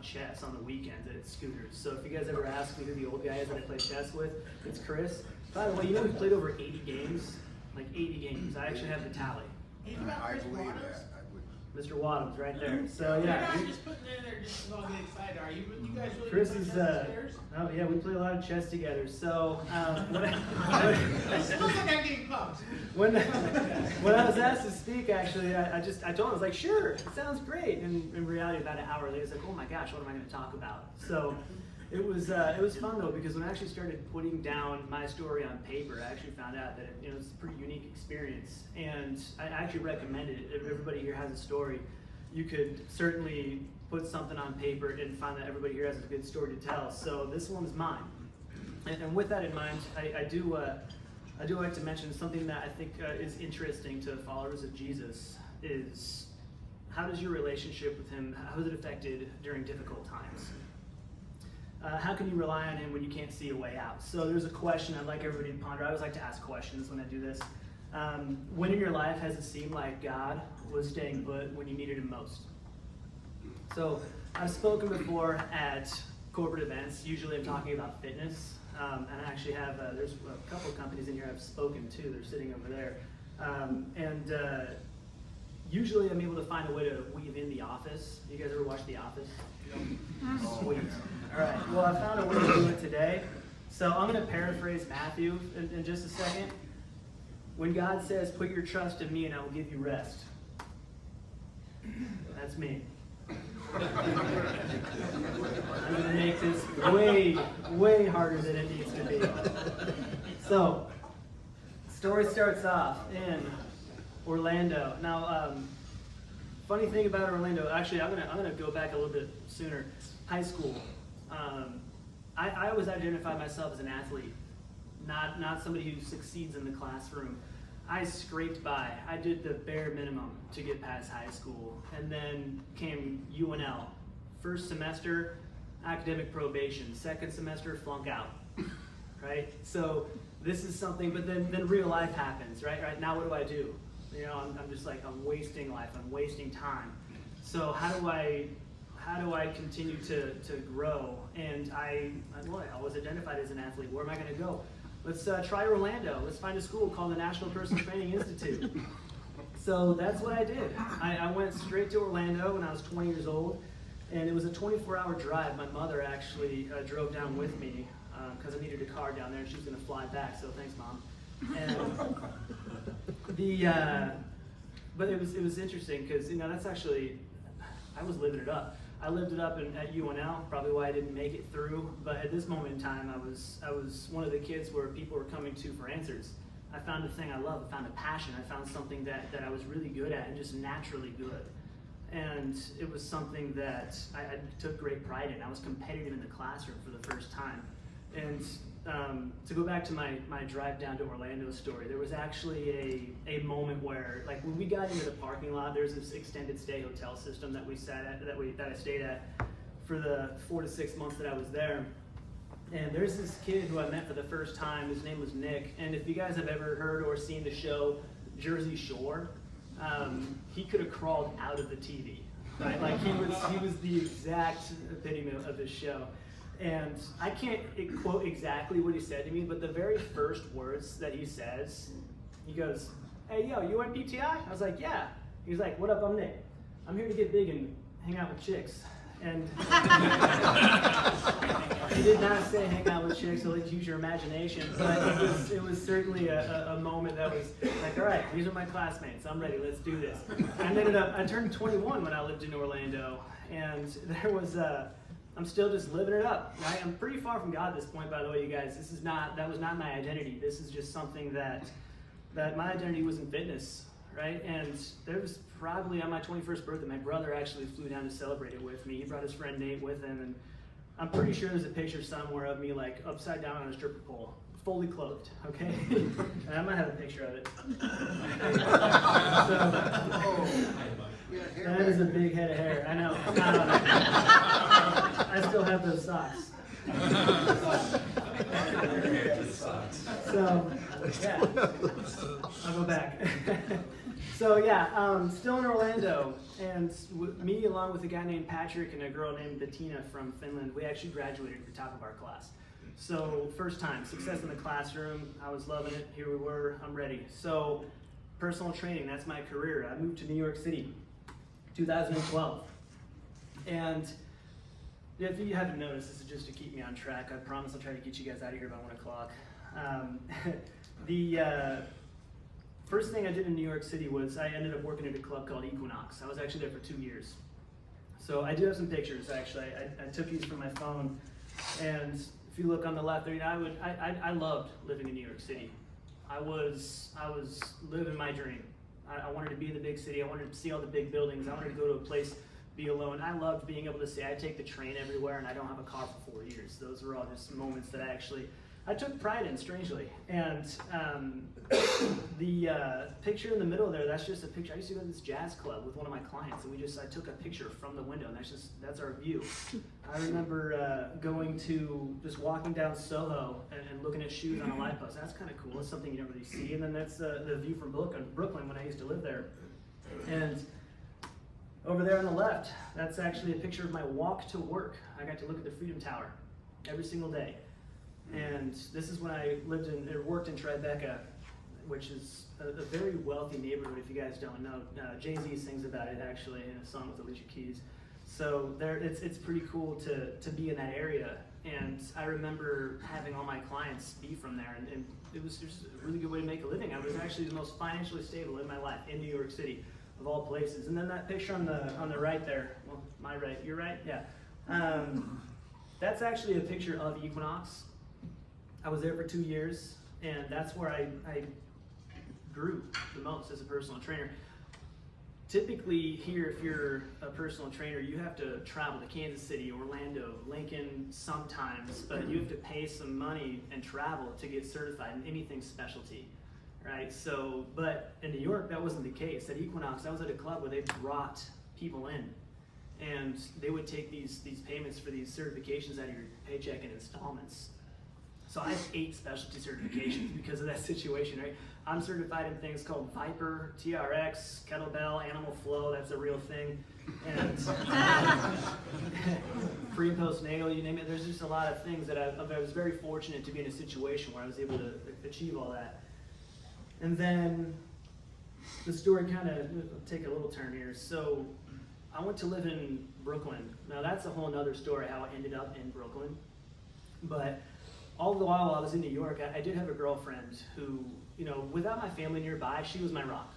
of chess on the weekends at Scooters. So if you guys ever ask me who the old guy is that I play chess with, it's Chris. By the way, you know we played over 80 games? Like 80 games. I actually have the tally. I believe that. Mr. Wadham's right there. So yeah. You're not just putting it in there just to all get excited, are you? You guys really Chris play is, chess upstairs? oh yeah, we play a lot of chess together. So, It looks like I'm getting pumped. when I was asked to speak, actually, I told him, I was like, sure, it sounds great. And in reality, about an hour later, I was like, oh my gosh, what am I going to talk about? So it was fun though, because when I actually started putting down my story on paper, I actually found out that it's a pretty unique experience, and I actually recommend it. If everybody here has a story, you could certainly put something on paper and find that everybody here has a good story to tell. So this one is mine, and with that in mind, I do like to mention something that I think is interesting to followers of Jesus is how does your relationship with him, how is it affected during difficult times? How can you rely on him when you can't see a way out? So there's a question I'd like everybody to ponder. I always like to ask questions when I do this. When in your life has it seemed like God was staying put when you needed him most? So I've spoken before at corporate events. Usually I'm talking about fitness. And I actually have, there's a couple of companies in here I've spoken to. They're sitting over there. Usually I'm able to find a way to weave in The Office. You guys ever watch The Office? Sweet. All right. Well, I found a way to do it today. So I'm going to paraphrase Matthew in just a second. When God says, put your trust in me and I will give you rest. That's me. I'm going to make this way, way harder than it needs to be. So, story starts off in Orlando. Now, funny thing about Orlando, actually, I'm gonna go back a little bit sooner. High school. I always identify myself as an athlete, not somebody who succeeds in the classroom. I scraped by. I did the bare minimum to get past high school, and then came UNL. First semester, academic probation. Second semester, flunk out. Right? So this is something, but then real life happens. Right? Now what do I do? I'm just like, I'm wasting life. I'm wasting time. So how do I continue to grow? And I was identified as an athlete. Where am I going to go? Let's try Orlando. Let's find a school called the National Personal Training Institute. So that's what I did. I went straight to Orlando when I was 20 years old, and it was a 24-hour drive. My mother actually drove down with me because I needed a car down there, and she was going to fly back. So thanks, Mom. And but it was interesting because that's actually, I was living it up. I lived it up at UNL, probably why I didn't make it through. But at this moment in time, I was one of the kids where people were coming to for answers. I found a thing I love. I found a passion. I found something that I was really good at and just naturally good. And it was something that I took great pride in. I was competitive in the classroom for the first time. And to go back to my drive down to Orlando story, there was actually a moment where, like, when we got into the parking lot, there's this extended stay hotel system that we sat at, that I stayed at for the 4 to 6 months that I was there. And there's this kid who I met for the first time. His name was Nick. And if you guys have ever heard or seen the show Jersey Shore, he could have crawled out of the TV. Right? Like he was the exact epitome of this show. And I can't quote exactly what he said to me, but the very first words that he says, he goes, "Hey, yo, you NPTI?" I was like, "Yeah." He's like, "What up, I'm Nick. I'm here to get big and hang out with chicks." And he did not say hang out with chicks, so let's use your imagination. But it was certainly a moment that was like, all right, these are my classmates. I'm ready. Let's do this. And I turned 21 when I lived in Orlando, and there was I'm still just living it up, right? I'm pretty far from God at this point, by the way, you guys. That was not my identity. This is just something that my identity was in fitness, right? And there was probably on my 21st birthday, my brother actually flew down to celebrate it with me. He brought his friend Nate with him, and I'm pretty sure there's a picture somewhere of me like upside down on a stripper pole, fully clothed, okay? And I might have a picture of it. That is a big head of hair, I know. I still have those socks. So, yeah, I'll go back. So yeah, still in Orlando, and me along with a guy named Patrick and a girl named Bettina from Finland, we actually graduated at the top of our class. So first time, success in the classroom, I was loving it, here we were, I'm ready. So personal training, that's my career. I moved to New York City, 2012. And if you haven't noticed, this is just to keep me on track. I promise I'll try to get you guys out of here by 1 o'clock. The first thing I did in New York City was I ended up working at a club called Equinox. I was actually there for 2 years. So I do have some pictures, actually. I took these from my phone, and if you look on the left there, you know, I loved living in New York City. I was living my dream. I wanted to be in the big city. I wanted to see all the big buildings. I wanted to go to a place, be alone. I loved being able to say I take the train everywhere and I don't have a car for 4 years. Those were all just moments that I took pride in, strangely. And the picture in the middle there, that's just a picture. I used to go to this jazz club with one of my clients, and I took a picture from the window, and that's our view. I remember just walking down Soho and looking at shoes on a light post. That's kind of cool. It's something you don't really see. And then that's the view from Brooklyn when I used to live there. And over there on the left, that's actually a picture of my walk to work. I got to look at the Freedom Tower every single day. And this is when I worked in Tribeca, which is a very wealthy neighborhood, if you guys don't know. Jay-Z sings about it, actually, in a song with Alicia Keys. So it's pretty cool to be in that area. And I remember having all my clients be from there, and it was just a really good way to make a living. I was actually the most financially stable in my life in New York City, of all places. And then that picture on the right there, well, my right, your right, yeah. That's actually a picture of Equinox. I was there for 2 years, and that's where I grew the most as a personal trainer. Typically here, if you're a personal trainer, you have to travel to Kansas City, Orlando, Lincoln sometimes, but you have to pay some money and travel to get certified in anything specialty, right? So, but in New York, that wasn't the case. At Equinox, I was at a club where they brought people in, and they would take these payments for these certifications out of your paycheck in installments. So I have 8 specialty certifications because of that situation, right? I'm certified in things called Viper, TRX, Kettlebell, Animal Flow, that's a real thing. And pre and postnatal, you name it. There's just a lot of things that I was very fortunate to be in a situation where I was able to achieve all that. And then the story kind of take a little turn here. So I went to live in Brooklyn. Now that's a whole nother story how I ended up in Brooklyn. But all the while I was in New York, I did have a girlfriend who, you know, without my family nearby, she was my rock.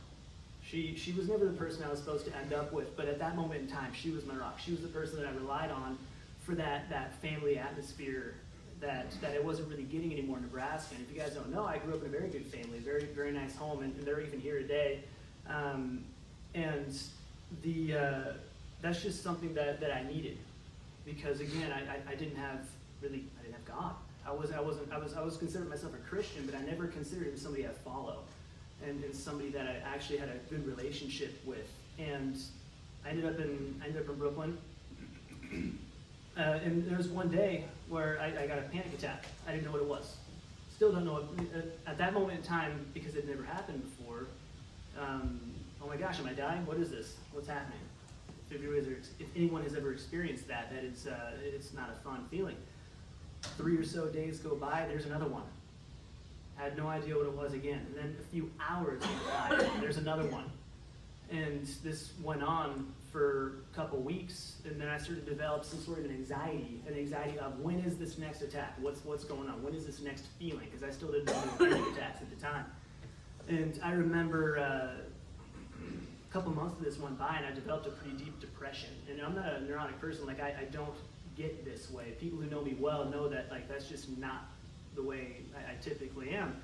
She was never the person I was supposed to end up with, but at that moment in time, she was my rock. She was the person that I relied on for that family atmosphere that I wasn't really getting anymore in Nebraska. And if you guys don't know, I grew up in a very good family, very, very nice home, and they're even here today. That's just something that I needed, because again, I didn't have God. I was considered myself a Christian, but I never considered him somebody I'd follow, and somebody that I actually had a good relationship with. And I ended up in Brooklyn, and there was one day where I got a panic attack. I didn't know what it was. Still don't know at that moment in time, because it never happened before. Oh my gosh, am I dying? What is this? What's happening? If anyone has ever experienced that is it's not a fun feeling. 3 or so days go by, there's another one. I had no idea what it was again. And then a few hours go by, there's another one. And this went on for a couple weeks, and then I started to develop some sort of an anxiety of when is this next attack? What's going on? When is this next feeling? Because I still didn't know panic attacks at the time. And I remember a couple months of this went by, and I developed a pretty deep depression. And I'm not a neurotic person. Like I don't get this way. People who know me well know that that's just not the way I typically am.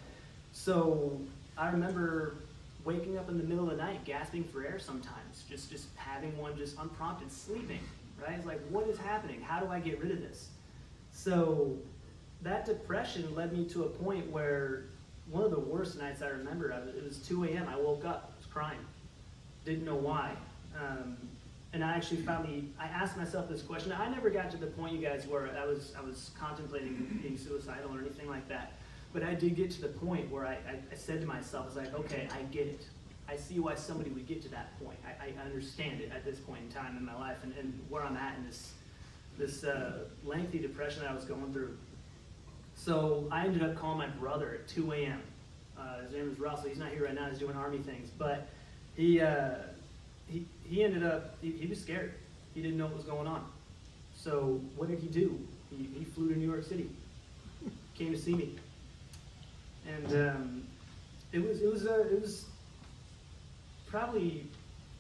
So I remember waking up in the middle of the night, gasping for air sometimes, just having one just unprompted, sleeping, right? It's like, what is happening? How do I get rid of this? So that depression led me to a point where one of the worst nights I remember, it was 2 a.m. I woke up, I was crying, didn't know why. And I actually I asked myself this question. I never got to the point, you guys, where I was contemplating being suicidal or anything like that. But I did get to the point where I said to myself, I was like, okay, I get it. I see why somebody would get to that point. I understand it at this point in time in my life and where I'm at in this lengthy depression that I was going through. So I ended up calling my brother at 2 a.m. His name is Russell. He's not here right now. He's doing Army things. But he ended up, he was scared. He didn't know what was going on. So what did he do? He flew to New York City, came to see me. And it was probably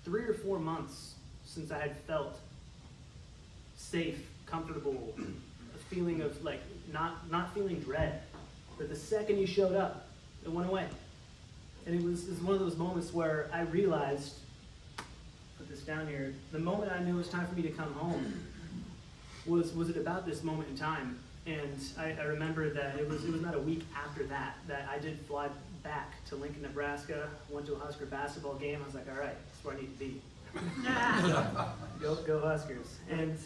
3 or 4 months since I had felt safe, comfortable, a feeling of like not feeling dread. But the second he showed up, it went away. And it was one of those moments where I realized, put this down here, the moment I knew it was time for me to come home was it about this moment in time. And I remember that it was not a week after that I did fly back to Lincoln, Nebraska, went to a Husker basketball game. I was like, all right, that's where I need to be. Go Huskers. And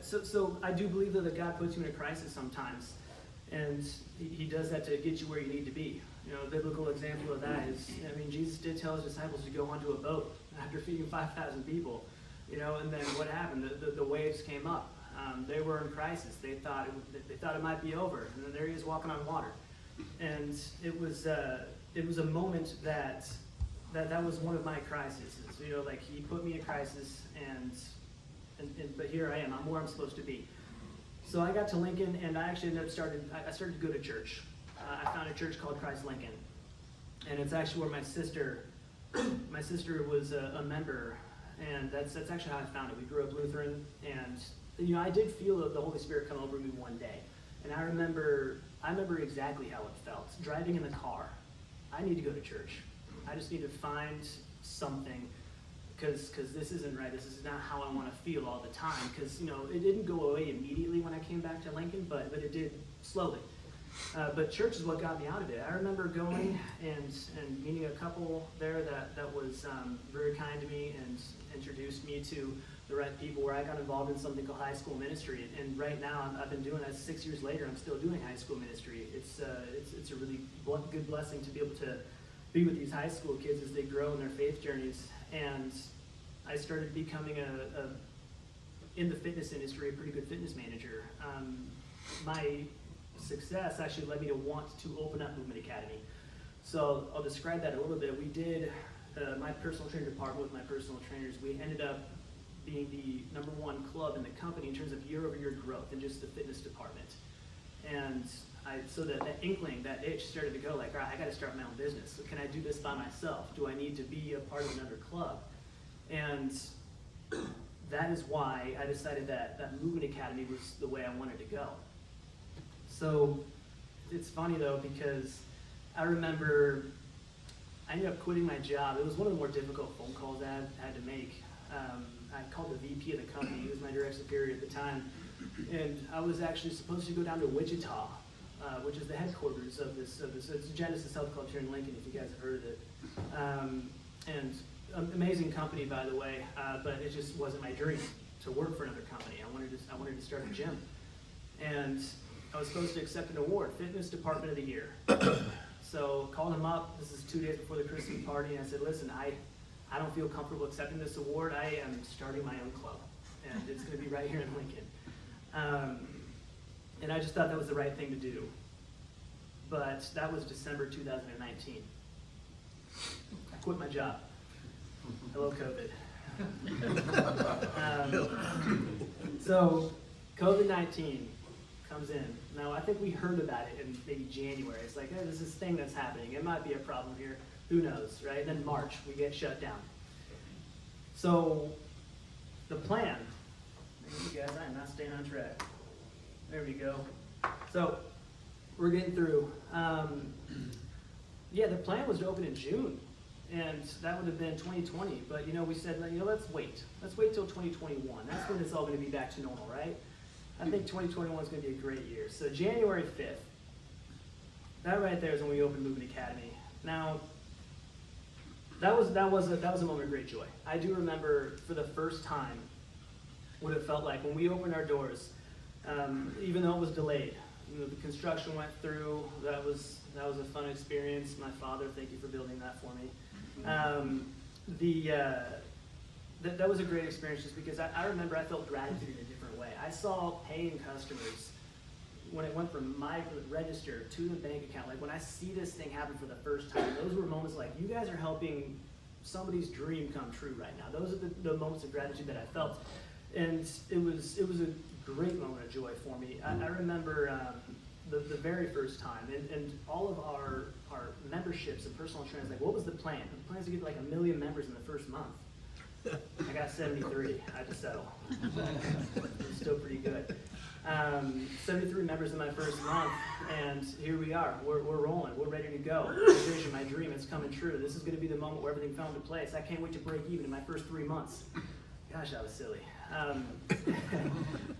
so I do believe that God puts you in a crisis sometimes, and he does that to get you where you need to be. You know, a biblical example of that is, I mean, Jesus did tell his disciples to go onto a boat after feeding 5,000 people, you know, and then what happened? The waves came up. They were in crisis. They thought it might be over, and then there he is walking on water. And it was a moment that was one of my crises. You know, like he put me in crisis, but here I am. I'm where I'm supposed to be. So I got to Lincoln, and I actually ended up started to go to church. I found a church called Christ Lincoln, and it's actually where my sister was a member, and that's actually how I found it. We grew up Lutheran, and you know, I did feel the Holy Spirit come over me one day, and I remember exactly how it felt. Driving in the car, I need to go to church. I just need to find something, because this isn't right. This is not how I want to feel all the time. Because, you know, it didn't go away immediately when I came back to Lincoln, but it did slowly. But church is what got me out of it. I remember going and meeting a couple there that was very kind to me and introduced me to the right people, where I got involved in something called high school ministry. And right now, I've been doing that 6 years later. I'm still doing high school ministry. It's a really good blessing to be able to be with these high school kids as they grow in their faith journeys. And I started becoming in the fitness industry, a pretty good fitness manager. My success actually led me to want to open up Movement Academy. So I'll describe that a little bit. We did my personal training department with my personal trainers. We ended up being the #1 club in the company in terms of year-over-year growth in just the fitness department. And so that inkling, that itch started to go like, all right, I got to start my own business. So can I do this by myself? Do I need to be a part of another club? And that is why I decided that Movement Academy was the way I wanted to go. So it's funny though, because I remember I ended up quitting my job. It was one of the more difficult phone calls I had to make. I called the VP of the company. He was my direct superior at the time. And I was actually supposed to go down to Wichita, which is the headquarters of this. It's Genesis Health Club here in Lincoln, if you guys have heard of it. And amazing company, by the way, but it just wasn't my dream to work for another company. I wanted to start a gym. And I was supposed to accept an award, Fitness Department of the Year. So called him up. This is 2 days before the Christmas party, and I said, listen, I don't feel comfortable accepting this award. I am starting my own club, and it's going to be right here in Lincoln. And I just thought that was the right thing to do. But that was December 2019. I quit my job. Hello, COVID. So COVID-19 comes in. Now, I think we heard about it in maybe January. It's like, hey, there's this thing that's happening. It might be a problem here. Who knows, right? And then March, we get shut down. So the plan, you guys, I am not staying on track. There we go. So we're getting through. The plan was to open in June, and that would have been 2020. But we said, let's wait. Let's wait till 2021. That's when it's all going to be back to normal, right? I think 2021 is going to be a great year. So January 5th, that right there is when we opened Movement Academy. Now, that was a moment of great joy. I do remember for the first time what it felt like when we opened our doors, even though it was delayed. the construction went through. That was a fun experience. My father, thank you for building that for me. That was a great experience just because I remember I felt gratitude in a different way. I saw paying customers when it went from my register to the bank account. Like when I see this thing happen for the first time, those were moments like, you guys are helping somebody's dream come true right now. Those are the moments of gratitude that I felt. And it was a great moment of joy for me. I remember the very first time, and all of our memberships and personal trainers, like, what was the plan? The plan is to get like 1 million members in the first month. I got 73. I had to settle. It was still pretty good. 73 members in my first month, and here we are. We're rolling. We're ready to go. My vision, my dream, it's coming true. This is going to be the moment where everything fell into place. I can't wait to break even in my first 3 months. Gosh, that was silly.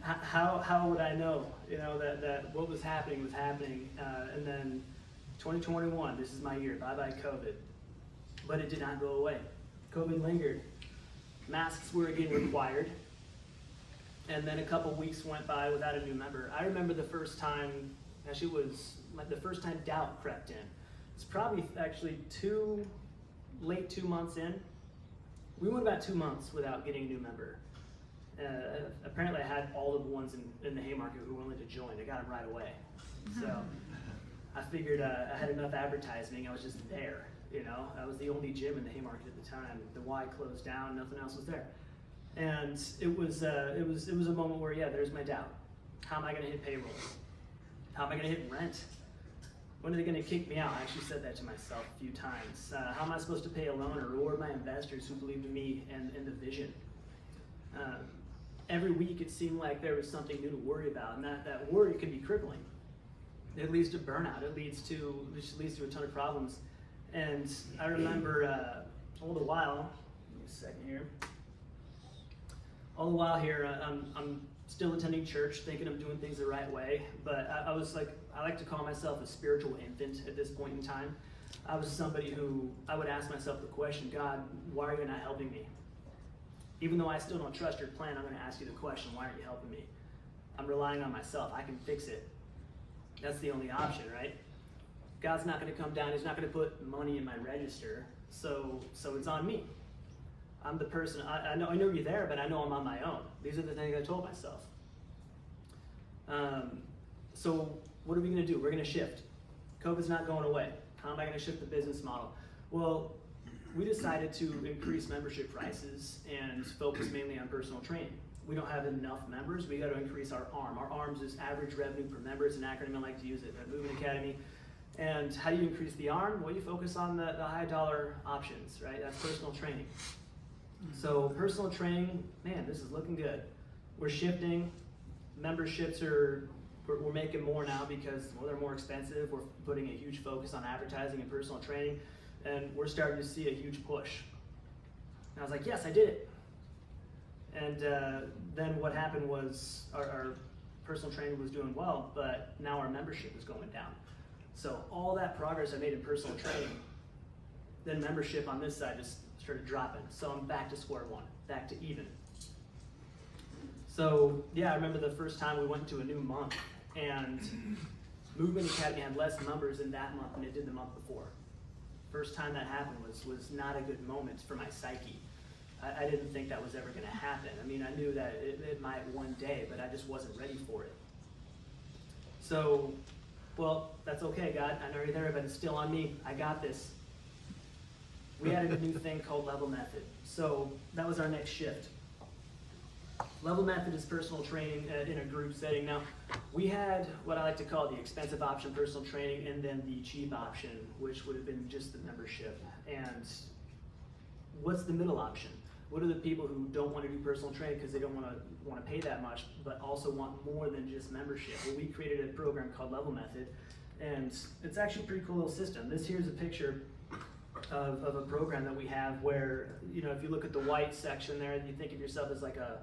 How would I know, that what was happening was happening, and then 2021, this is my year. Bye-bye COVID. But it did not go away. COVID lingered. Masks were again required. And then a couple weeks went by without a new member. I remember the first time, actually it was the first time doubt crept in. It's probably actually late 2 months in. We went about 2 months without getting a new member. Apparently I had all of the ones in the Haymarket who were willing to join. I got them right away. So I figured I had enough advertising. I was just there, I was the only gym in the Haymarket at the time. The Y closed down, nothing else was there. And it was a moment where, there's my doubt. How am I gonna hit payroll? How am I gonna hit rent? When are they gonna kick me out? I actually said that to myself a few times. How am I supposed to pay a loan or reward my investors who believed in me and the vision? Every week it seemed like there was something new to worry about, and that worry can be crippling. It leads to burnout. It leads to a ton of problems. And I remember all the while, give me a second here. All the while here, I'm still attending church, thinking I'm doing things the right way, but I was like, I like to call myself a spiritual infant at this point in time. I was somebody who, I would ask myself the question, God, why are you not helping me? Even though I still don't trust your plan, I'm gonna ask you the question, why aren't you helping me? I'm relying on myself, I can fix it. That's the only option, right? God's not gonna come down, he's not gonna put money in my register, so it's on me. I'm the person, I know you're there, but I know I'm on my own. These are the things I told myself. So what are we gonna do? We're gonna shift. COVID's not going away. How am I gonna shift the business model? Well, we decided to increase membership prices and focus mainly on personal training. We don't have enough members, we gotta increase our ARM. Our ARMs is average revenue per member. It's an acronym, I like to use it at Movement Academy. And how do you increase the ARM? Well, you focus on the high dollar options, right? That's personal training. So personal training, man, this is looking good. We're shifting. Memberships we're making more now because they're more expensive. We're putting a huge focus on advertising and personal training, and we're starting to see a huge push. And I was like, yes, I did it. And then what happened was our personal training was doing well, but now our membership is going down. So all that progress I made in personal training, then membership on this side just started dropping. So I'm back to square one, back to even. So I remember the first time we went to a new month, and Movement Academy had less numbers in that month than it did the month before. First time that happened was not a good moment for my psyche. I didn't think that was ever gonna happen. I mean, I knew that it might one day, but I just wasn't ready for it. So, well, that's okay, God. I know you're there, but it's still on me. I got this. We added a new thing called Level Method. So that was our next shift. Level Method is personal training in a group setting. Now, we had what I like to call the expensive option personal training, and then the cheap option, which would have been just the membership. And what's the middle option? What are the people who don't want to do personal training because they don't want to pay that much, but also want more than just membership? Well, we created a program called Level Method, and it's actually a pretty cool little system. This here's a picture of a program that we have where, if you look at the white section there, you think of yourself as like a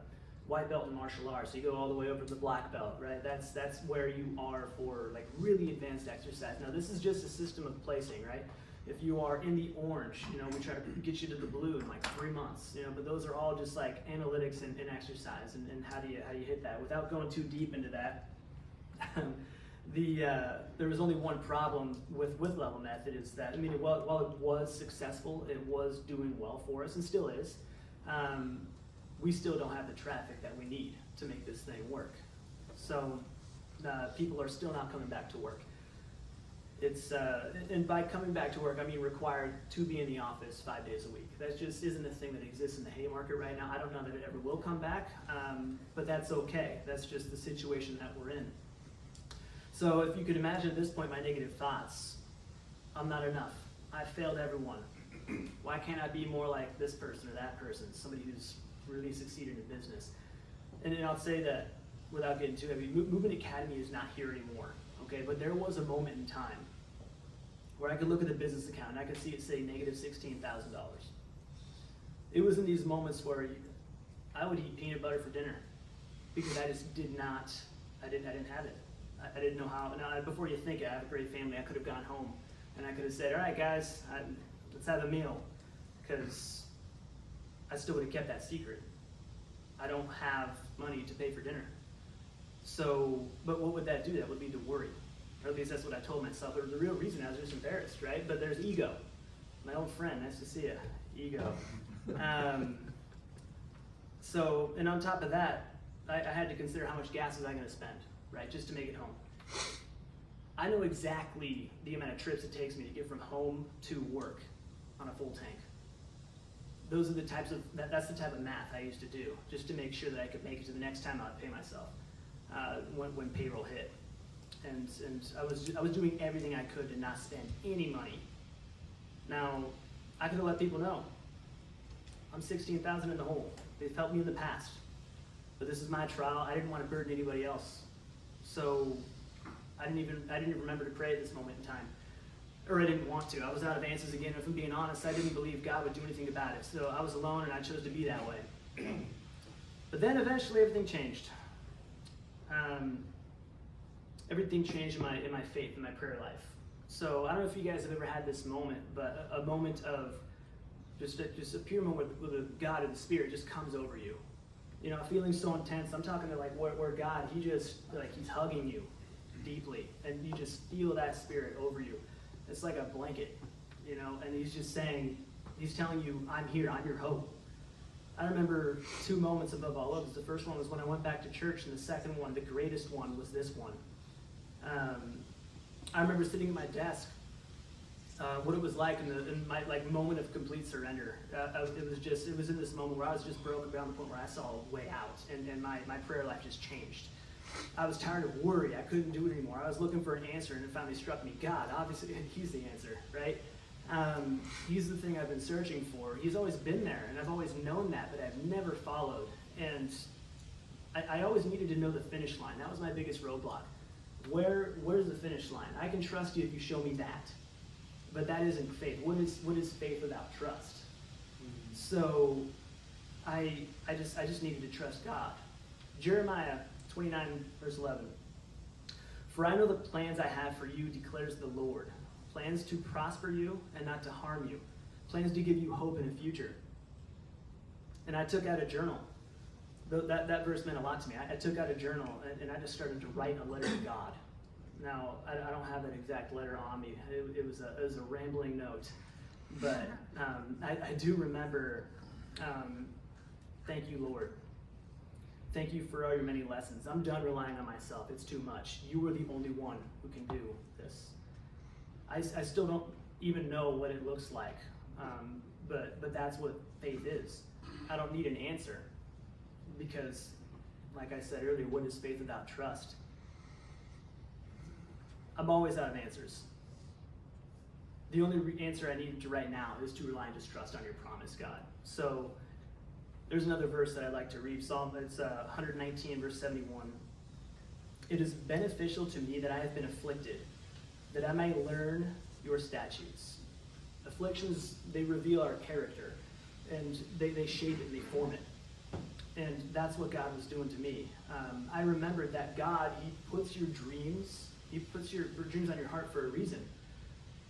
white belt in martial arts. So you go all the way over to the black belt, right? That's where you are for like really advanced exercise. Now this is just a system of placing, right? If you are in the orange, we try to get you to the blue in like 3 months, but those are all just like analytics and exercise and how do you hit that without going too deep into that. There was only one problem with level method is that, I mean, while it was successful, it was doing well for us and still is, we still don't have the traffic that we need to make this thing work. So people are still not coming back to work. It's and by coming back to work, I mean required to be in the office 5 days a week. That just isn't a thing that exists in the Haymarket right now. I don't know that it ever will come back, but that's okay. That's just the situation that we're in. So if you could imagine at this point my negative thoughts, I'm not enough. I failed everyone. Why can't I be more like this person or that person, somebody who's really succeeded in business? And I'll say that without getting too heavy, Movement Academy is not here anymore, okay? But there was a moment in time where I could look at the business account and I could see it say negative $16,000. It was in these moments where I would eat peanut butter for dinner because I just did not, I didn't have it. I didn't know how. Now, before you think I have a great family, I could have gone home and I could have said, all right, guys, let's have a meal, because I still would have kept that secret. I don't have money to pay for dinner. So, but what would that do? That would be to worry. Or at least that's what I told myself. The real reason I was just embarrassed, right? But there's ego. My old friend, nice to see you. Ego. So, and on top of that, I had to consider how much gas was I going to spend, right, just to make it home. I know exactly the amount of trips it takes me to get from home to work on a full tank. Those are the types of, that's the type of math I used to do, just to make sure that I could make it to the next time I would pay myself when payroll hit. And I was doing everything I could to not spend any money. Now, I could have let people know, I'm $16,000 in the hole. They've helped me in the past. But this is my trial. I didn't want to burden anybody else. So I didn't even remember to pray at this moment in time. Or I didn't want to. I was out of answers again. If I'm being honest, I didn't believe God would do anything about it. So I was alone and I chose to be that way. But then eventually everything changed. Everything changed in my faith, in my prayer life. So I don't know if you guys have ever had this moment, but a moment of just a pure moment where the God of the Spirit just comes over you. You know, feeling so intense. I'm talking to like where God, he's hugging you deeply, and you just feel that Spirit over you. It's like a blanket, you know, and he's just saying, he's telling you, I'm here, I'm your hope. I remember two moments above all others. The first one was when I went back to church, and the second one, the greatest one, was this one. I remember sitting at my desk, what it was like in my like moment of complete surrender. It was in this moment where I was just broken down to the point where I saw a way out, and my prayer life just changed. I was tired of worry. I couldn't do it anymore. I was looking for an answer, and it finally struck me. God, obviously, he's the answer, right? He's the thing I've been searching for. He's always been there, and I've always known that, but I've never followed. And I always needed to know the finish line. That was my biggest roadblock. Where's the finish line? I can trust you if you show me that. But that isn't faith. What is faith without trust? So I just needed to trust God. Jeremiah 29, verse 11. For I know the plans I have for you, declares the Lord. Plans to prosper you and not to harm you. Plans to give you hope in the future. And I took out a journal. That verse meant a lot to me. I took out a journal and I just started to write a letter to God. Now, I don't have that exact letter on me. It was a rambling note. But I do remember, thank you, Lord. Thank you for all your many lessons. I'm done relying on myself. It's too much. You are the only one who can do this. I still don't even know what it looks like, but that's what faith is. I don't need an answer because, like I said earlier, what is faith without trust? I'm always out of answers. The only answer I need to right now is to rely and just trust on your promise, God. So there's another verse that I like to read. Psalm, it's 119, verse 71. It is beneficial to me that I have been afflicted, that I may learn your statutes. Afflictions, they reveal our character, and they shape it and they form it. And that's what God was doing to me. I remembered that God, he puts your dreams on your heart for a reason.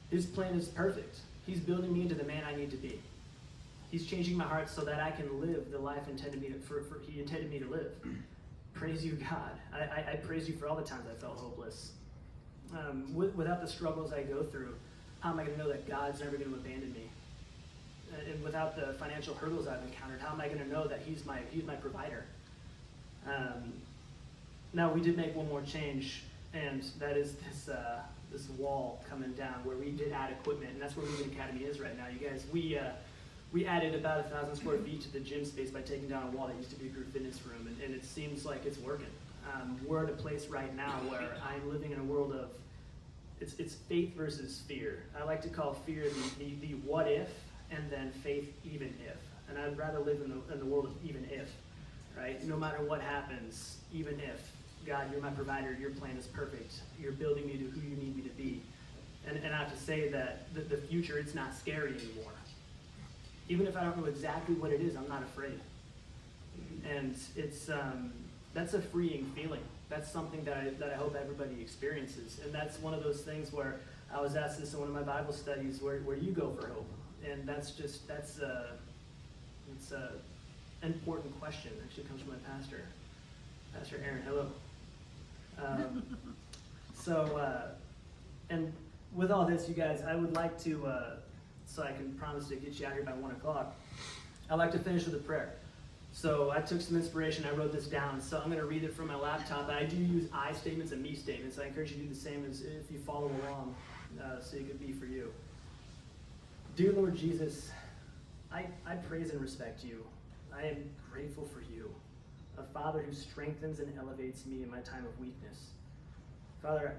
His plan is perfect. He's building me into the man I need to be. He's changing my heart so that I can live the life he intended me to live. Praise you, God. I praise you for all the times I felt hopeless. Without the struggles I go through, how am I going to know that God's never going to abandon me? And without the financial hurdles I've encountered, how am I going to know that He's my provider? Now we did make one more change, and that is this wall coming down where we did add equipment, and that's where Moving Academy is right now. You guys, we added about 1,000 square feet to the gym space by taking down a wall that used to be a group fitness room, and it seems like it's working. We're at a place right now where I'm living in a world of it's faith versus fear. I like to call fear the what if, and then faith even if. And I'd rather live in the world of even if, right? No matter what happens, even if, God, you're my provider, your plan is perfect, you're building me to who you need me to be. And I have to say that the future, it's not scary anymore. Even if I don't know exactly what it is, I'm not afraid. And it's that's a freeing feeling. That's something that I hope everybody experiences. And that's one of those things where I was asked this in one of my Bible studies, where do you go for hope? And it's a important question. It actually comes from my pastor, Pastor Aaron. Hello. And with all this, you guys, I would like to, so I can promise to get you out here by 1 o'clock, I'd like to finish with a prayer. So I took some inspiration, I wrote this down, so I'm going to read it from my laptop. And I do use I statements and me statements. I encourage you to do the same as if you follow along, so it could be for you. Dear Lord Jesus, I praise and respect you. I am grateful for you, a Father who strengthens and elevates me in my time of weakness. Father,